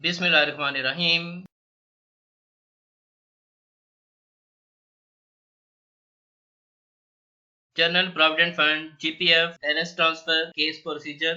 बिस्मिल्लाहिर्रहमानिर्रहीम। General provident fund GPF balance transfer case procedure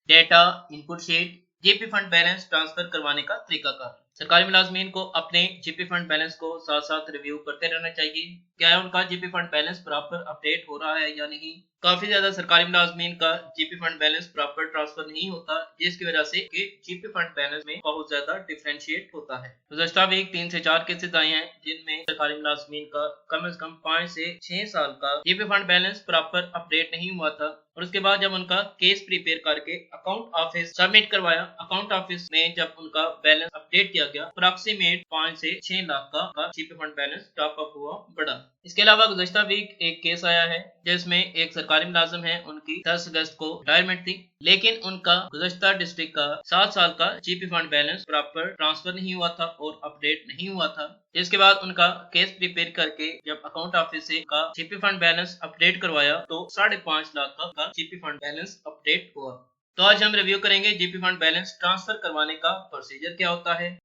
data input sheet GP fund balance transfer करवाने का तरीकाकार। सरकारी मुलाजमीन को अपने जीपी फंड बैलेंस को साथ साथ रिव्यू करते रहना चाहिए। क्या उनका GP fund balance proper update हो रहा है या नहीं। काफी ज्यादा सरकारी मुलाजमीन का GP fund balance proper transfer नहीं होता, जिसकी वजह से जीपी फंड बैलेंस में बहुत ज्यादा डिफरेंशिएट होता है। गुज़श्ता वीक 3 से 4 केसेस आए हैं जिनमें सरकारी मुलाजमीन का कम से कम 5 से 6 साल का GP fund balance proper update नहीं हुआ था, और उसके बाद जब उनका केस प्रिपेयर करके अकाउंट ऑफिस सबमिट करवाया, अकाउंट ऑफिस में जब उनका बैलेंस अपडेट किया गया, अप्रॉक्सीमेट 5 से 6 लाख का GP fund balance top up हुआ बढ़ा। इसके अलावा गुज़श्ता वीक एक केस आया है जिसमें एक सरकारी मुलाजिम है, उनकी 10 अगस्त को रिटायरमेंट थी, लेकिन उनका गुज़श्ता डिस्ट्रिक्ट का 7 साल का GP fund balance proper transfer नहीं हुआ था और अपडेट नहीं हुआ था। जिसके बाद उनका केस प्रिपेयर करके जब अकाउंट ऑफिस से का जीपी फंड बैलेंस अपडेट करवाया तो 5.5 लाख का जीपी फंड बैलेंस अपडेट हुआ। तो आज हम रिव्यू करेंगे जीपी फंड बैलेंस ट्रांसफर करवाने का प्रोसीजर क्या होता है।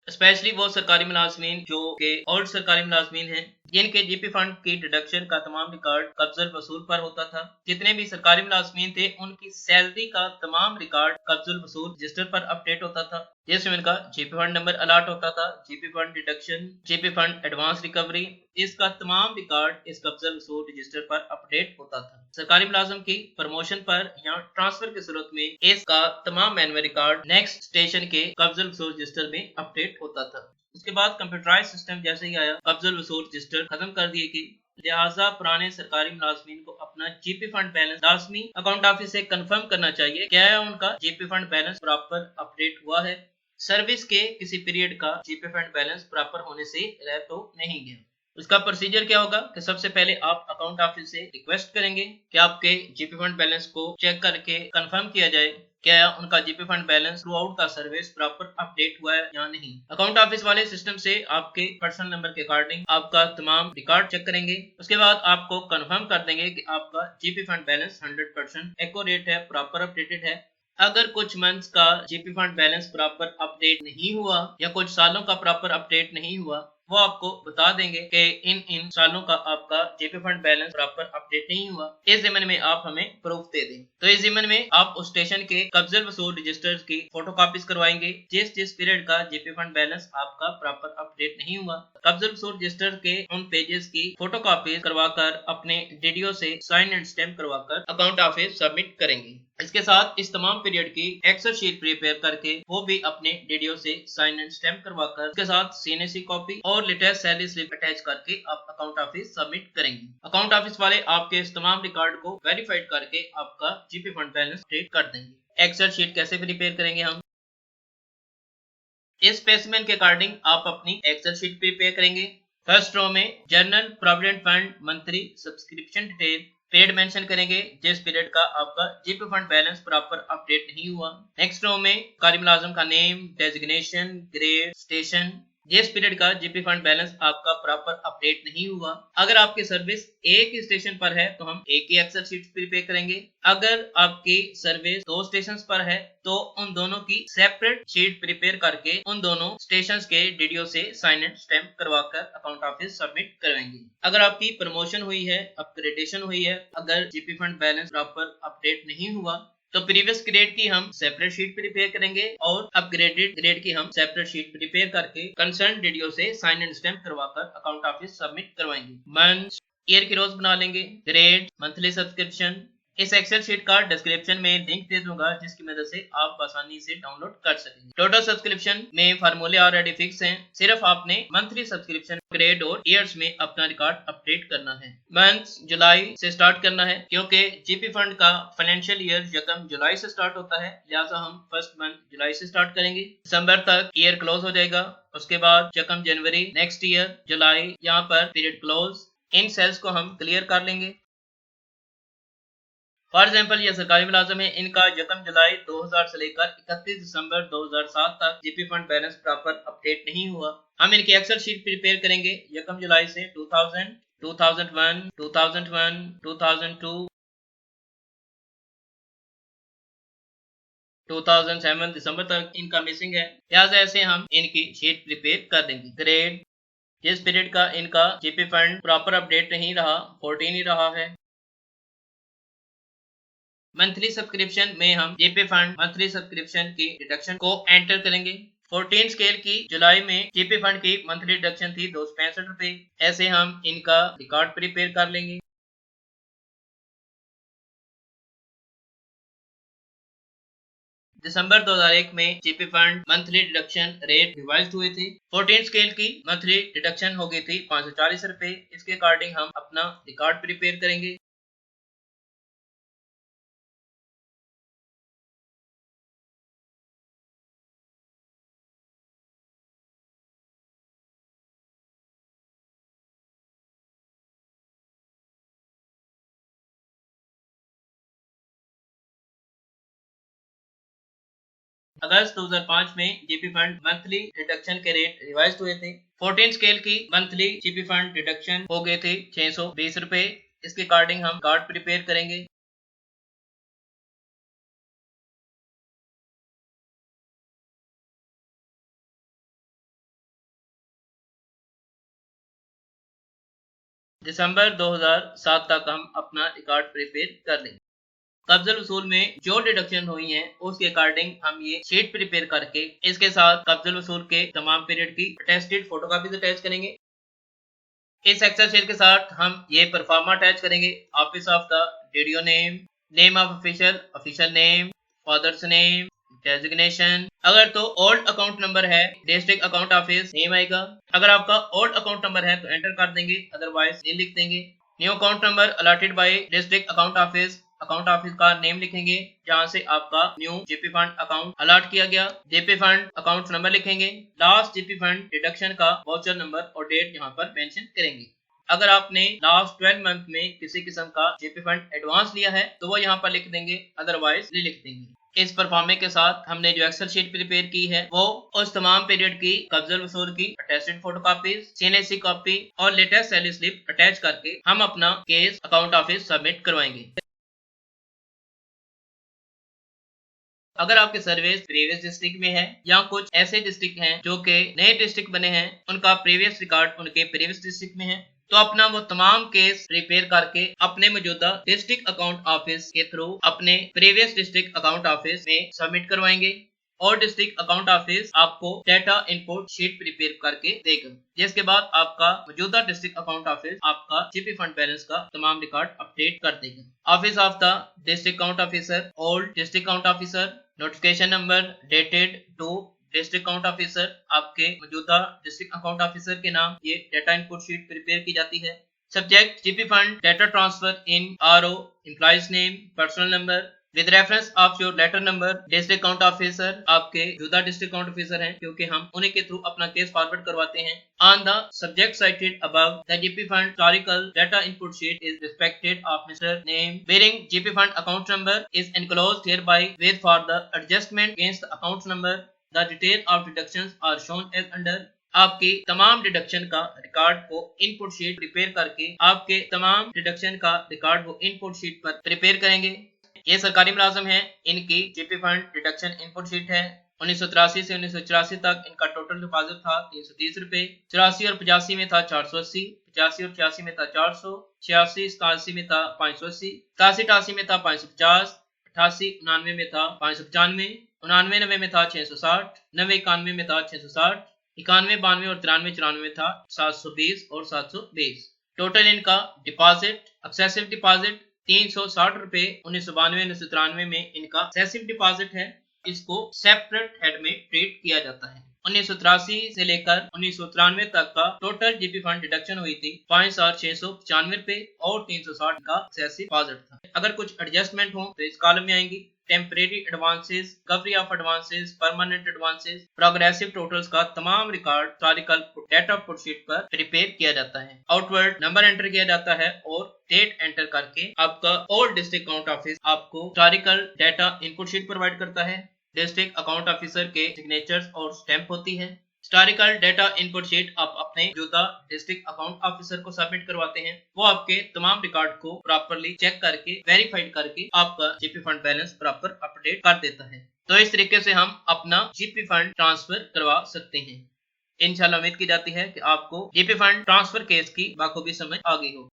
स्पेशली वो सरकारी मुलाजमीन जो के ओल्ड सरकारी मुलाजमीन हैं, जिनके जीपी फंड की डिडक्शन का तमाम रिकॉर्ड कब्जुल वसूल पर होता था। जितने भी सरकारी मुलाजमीन थे उनकी सैलरी का तमाम रिकॉर्ड कब्जुल वसूल रजिस्टर पर अपडेट होता था, जिसमें उनका जीपी फंड नंबर अलॉट होता था, GP fund deduction, GP fund advance recovery, इसका तमाम रिकॉर्ड इस कब्जुल वसूल रजिस्टर पर अपडेट होता था। सरकारी मुलाजिम की प्रमोशन पर या ट्रांसफर की सूरत में इसका तमाम मैनुअल रिकॉर्ड नेक्स्ट स्टेशन के कब्जुल वसूल रजिस्टर में अपडेट होता था। उसके बाद कंप्यूटराइज सिस्टम जैसे ही आया, कब्जुल वसूल रजिस्टर खत्म कर दिए गए, लिहाजा पुराने सरकारी मुलाजमीन को अपना जीपी फंड बैलेंस लाजमी अकाउंट ऑफिस से कंफर्म करना चाहिए क्या है उनका GP fund balance proper update हुआ है, सर्विस के किसी पीरियड का जीपी फंड बैलेंस प्रॉपर होने से रह तो नहीं गया। उसका प्रोसीजर क्या होगा कि सबसे पहले आप अकाउंट ऑफिस से रिक्वेस्ट करेंगे कि आपके जीपी फंड बैलेंस को चेक करके कंफर्म किया जाए क्या उनका GP fund balance through out का सर्विस प्रॉपर अपडेट हुआ है या नहीं। अकाउंट ऑफिस वाले सिस्टम से आपके पर्सनल नंबर के अकॉर्डिंग आपका तमाम रिकॉर्ड चेक करेंगे। उसके बाद आपको कंफर्म कर देंगे कि आपका जीपी फंड बैलेंस 100% एक्यूरेट है, प्रॉपर अपडेटेड है। अगर कुछ मंथ्स का GP fund balance proper update नहीं हुआ या कुछ सालों का प्रॉपर अपडेट नहीं हुआ, वो आपको बता देंगे कि इन इन सालों का आपका GP fund balance proper update नहीं हुआ, इस जिम्मन में आप हमें प्रूफ दे दें। तो इस जिम्मन में आप उस स्टेशन के कब्जुल वसूल रजिस्टर की फोटो कॉपीज करवाएंगे जिस जिस पीरियड का जीपी फंड बैलेंस आपका प्रॉपर अपडेट नहीं हुआ। कब्जुल वसूल रजिस्टर के उन पेजेस की फोटो कॉपीज करवाकर अपने डीडीओ से साइन एंड स्टैम्प करवाकर अकाउंट ऑफिस सबमिट करेंगे। इसके साथ इस तमाम पीरियड की एक्सेल शीट प्रिपेयर करके वो भी अपने डीडीओ से साइन एंड स्टैम्प करवाकर उसके साथ सीएनसी कॉपी और लेटेस्ट सैलरी स्लिप अटैच करके आप अकाउंट ऑफिस सबमिट करेंगे। अकाउंट ऑफिस वाले आपके इस तमाम रिकॉर्ड को वेरीफाइड करके आपका जीपी फंड बैलेंस अपडेट कर देंगे। एक्सेल शीट कैसे प्रिपेयर करेंगे हम, इस स्पेसिमेन के अकॉर्डिंग आप अपनी एक्सेल शीट प्रिपेयर करेंगे। फर्स्ट रो में general provident fund monthly subscription detail paid mention करेंगे जिस पीरियड का आपका GP fund balance proper update नहीं हुआ। नेक्स्ट रो में कारी मुलाजिम का नेम, डेजिग्नेशन, ग्रेड, स्टेशन, जिस पीरियड का जीपी फंड बैलेंस आपका प्रॉपर अपडेट नहीं हुआ। अगर आपकी सर्विस एक ही स्टेशन पर है तो हम एक ही एक्सेल शीट प्रिपेयर करेंगे। अगर आपकी सर्विस 2 स्टेशन पर है तो उन दोनों की सेपरेट शीट प्रिपेयर करके उन दोनों स्टेशन के डीडीओ से साइन एंड स्टैम्प करवाकर अकाउंट ऑफिस सबमिट करवाएंगे। अगर आपकी प्रमोशन हुई है, अपग्रेडेशन हुई है, अगर GP fund balance proper update नहीं हुआ तो प्रीवियस ग्रेड की हम सेपरेट शीट प्रिपेयर करेंगे और अपग्रेडेड ग्रेड की हम सेपरेट शीट प्रिपेयर करके कंसर्न डीडीओ से साइन एंड स्टैम्प करवाकर अकाउंट ऑफिस सबमिट करवाएंगे। मंथ, ईयर की रोज बना लेंगे, ग्रेड, मंथली सब्सक्रिप्शन। इस एक्सेल शीट का डिस्क्रिप्शन में लिंक दे दूंगा जिसकी मदद से आप आसानी से डाउनलोड कर सकेंगे। टोटल सब्सक्रिप्शन में फार्मूले ऑलरेडी फिक्स हैं, सिर्फ आपने मंथली सब्सक्रिप्शन, ग्रेड और ईयर्स में अपना रिकॉर्ड अपडेट करना है। मंथ जुलाई से स्टार्ट करना है क्योंकि जीपी फंड का फाइनेंशियल ईयर यकम जुलाई से स्टार्ट होता है, लिहाजा हम फर्स्ट मंथ जुलाई से स्टार्ट करेंगे। दिसंबर तक ईयर क्लोज हो जाएगा, उसके बाद यकम जनवरी नेक्स्ट ईयर जुलाई यहाँ पर पीरियड क्लोज। इन सेल्स को हम क्लियर कर लेंगे। फॉर एग्जाम्पल ये सरकारी मुलाजिम है, इनका यकम जुलाई 2000 से लेकर 31 दिसंबर 2007 तक GP fund balance proper update नहीं हुआ। हम इनकी एक्सेल शीट प्रिपेयर करेंगे यकम जुलाई से 2000, 2001, 2001, 2002, 2007 दिसंबर तक इनका मिसिंग है, लिहाजा ऐसे हम इनकी शीट प्रिपेयर कर देंगे। ग्रेड, जिस पीरियड का इनका जीपी फंड प्रॉपर अपडेट नहीं रहा 14 ही रहा है। मंथली सब्सक्रिप्शन में हम जीपी फंड मंथली सब्सक्रिप्शन की डिडक्शन को एंटर करेंगे। 14 स्केल की जुलाई में जीपी फंड की मंथली डिडक्शन थी 265 रुपए। ऐसे हम इनका रिकॉर्ड प्रिपेयर कर लेंगे। दिसंबर 2001 में GP fund monthly deduction rate revise हुए थे। 14 स्केल की मंथली डिडक्शन हो गई थी 540 रुपए। इसके अकॉर्डिंग हम अपना रिकॉर्ड प्रिपेयर करेंगे। अगस्त 2005 में जीपी फंड मंथली डिडक्शन के रेट रिवाइज हुए थे। 14 स्केल की मंथली जीपी फंड डिडक्शन हो गए थे 620 रुपए। इसके अकॉर्डिंग हम कार्ड प्रिपेयर करेंगे। दिसंबर 2007 तक हम अपना रिकॉर्ड प्रिपेयर कर लेंगे। कब्ज़ल वसूल में जो डिडक्शन हुई है उसके अकॉर्डिंग हम ये शीट प्रिपेयर करके इसके साथ कब्ज़ल वसूल के तमाम पीरियड की अटेस्टेड फोटोकॉपीज अटैच करेंगे। इस एक्सेल शीट के साथ हम ये परफॉर्मा अटैच करेंगे। Office of the DDO name, name of official, official name, father's name, designation. अगर तो ओल्ड अकाउंट नंबर है डिस्ट्रिक्ट अकाउंट ऑफिस नेम आएगा। अगर आपका ओल्ड अकाउंट नंबर है तो एंटर कर देंगे, अदरवाइज नहीं लिख देंगे। New account number allotted by district account office का नेम लिखेंगे जहां से आपका new GP fund account allot किया गया। जीपी फंड अकाउंट नंबर लिखेंगे। लास्ट जीपी फंड डिडक्शन का वाउचर नंबर और डेट यहाँ पर मेंशन करेंगे। अगर आपने लास्ट 12 मंथ में किसी किस्म का जीपी फंड एडवांस लिया है तो वो यहाँ पर लिख देंगे, अदरवाइज नहीं लिख देंगे। इस परफॉर्मे के साथ हमने जो एक्सेल शीट प्रिपेयर की है वो उस तमाम पीरियड की कब्ज़ल वसूल की अटेस्टेड फोटोकॉपीज, सीएनएसी कॉपी और लेटेस्ट सैलरी स्लिप अटैच करके हम अपना केस अकाउंट ऑफिस सबमिट करवाएंगे। अगर आपके सर्विस प्रीवियस डिस्ट्रिक्ट में है या कुछ ऐसे डिस्ट्रिक्ट हैं जो के नए डिस्ट्रिक्ट बने हैं, उनका प्रीवियस रिकॉर्ड उनके प्रीवियस डिस्ट्रिक्ट में है, तो अपना वो तमाम केस प्रिपेयर करके अपने मौजूदा डिस्ट्रिक्ट अकाउंट ऑफिस के थ्रू अपने प्रीवियस डिस्ट्रिक्ट अकाउंट ऑफिस में सबमिट करवाएंगे और डिस्ट्रिक्ट अकाउंट ऑफिस आपको डाटा इनपुट शीट प्रिपेयर करके देगा, जिसके बाद आपका मौजूदा डिस्ट्रिक्ट अकाउंट ऑफिस आपका जीपी फंड बैलेंस का तमाम रिकॉर्ड अपडेट कर देगा। Office of the district account officer, old district account officer, notification number dated to district account officer, आपके मौजूदा डिस्ट्रिक्ट अकाउंट ऑफिसर के नाम ये डाटा इनपुट शीट प्रिपेयर की जाती है। Subject GP fund data transfer in RO, employees name, personal number with reference of your letter number. District account officer आपके मौजूदा डिस्ट्रिक्ट अकाउंट ऑफिसर हैं क्योंकि हम उन्हीं के थ्रू अपना केस फॉरवर्ड करवाते हैं। On the subject cited above, the GP Fund historical data input sheet is respected of Mr. Name bearing GP Fund account number is enclosed hereby with for the adjustment against the account number. The detail of deductions are shown as under. आपकी तमाम deduction का record को input sheet prepare करके आपके तमाम deduction का record को input sheet पर प्रिपेयर करेंगे। ये सरकारी मुलाजिम हैं, इनकी GP fund deduction input sheet है। 1983 से 1984 तक इनका टोटल डिपॉजिट था 330 रुपए। 84 और 85 में था 480, 85 और 86 में था 400, 86 87 में था 580, 87 88 में था 550, 88 99 में था 595, 99 90 में था 660, 90 91 में था 660, 91 92 और 93 94 में था 720 और 720। टोटल इनका डिपॉजिट एक्सेसिव डिपॉजिट 360 रुपए 1992 1993 में इनका एक्सेसिव डिपॉजिट है। इसको सेपरेट हेड में ट्रीट किया जाता है। 1983 से लेकर 1993 तक का टोटल जीपी फंड डिडक्शन हुई थी 5,695 रुपए और 360 का एक्सेसिव डिपॉजिट था। अगर कुछ एडजस्टमेंट हो तो इस कॉलम में आएंगी। Temporary advances, recovery of advances, permanent advances, progressive totals का तमाम record historical data input sheet पर प्रिपेयर किया जाता है। आउटवर्ड नंबर एंटर किया जाता है और डेट एंटर करके आपका ओल्ड डिस्ट्रिक्ट अकाउंट ऑफिस आपको historical data input sheet provide करता है। डिस्ट्रिक्ट अकाउंट ऑफिसर के सिग्नेचर्स और स्टैंप होती है। हिस्टोरिकल डाटा इनपुट शीट आप अपने मौजूदा डिस्ट्रिक्ट अकाउंट ऑफिसर को सबमिट करवाते हैं। वो आपके तमाम रिकॉर्ड को प्रॉपर्ली चेक करके वेरीफाइड करके आपका GP fund balance proper update कर देता है। तो इस तरीके से हम अपना जीपी फंड ट्रांसफर करवा सकते हैं। इंशाल्लाह उम्मीद की जाती है कि आपको जीपी फंड ट्रांसफर केस की बाखूबी समझ आ गई हो।